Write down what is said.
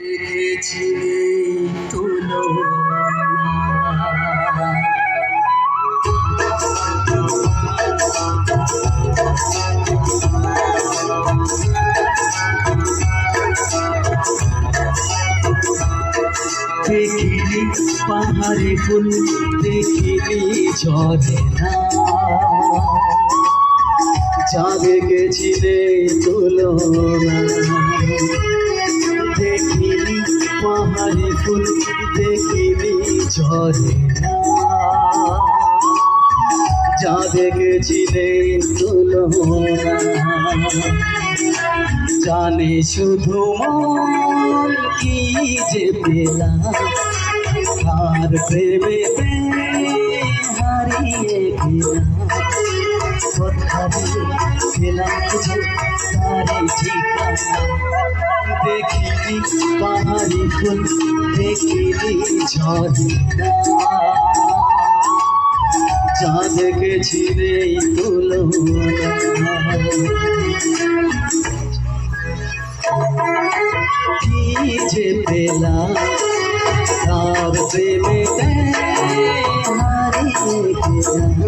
দেখেছিলে তুলো দেখিলি পাহাড়ে ফুল দেখিলি ঝরে না যা দেখেছিলে তুলনা দেখিলি পাহাড়ে ফুল দেখিলি ঝরে না যা দেখেছিলে তুলনা জানে শুধু মন কি যে পেলাম আর প্রেমেতে হারিয়ে গেলাম কোথায় গেলাম যে তারি ঠিকানা দেখিলি পাহাড়ি ফুল দেখিলি ঝরে না যা দেখেছিলে তুলনা কি যে পেলাম তার প্রেমেতে হারিয়ে গেলাম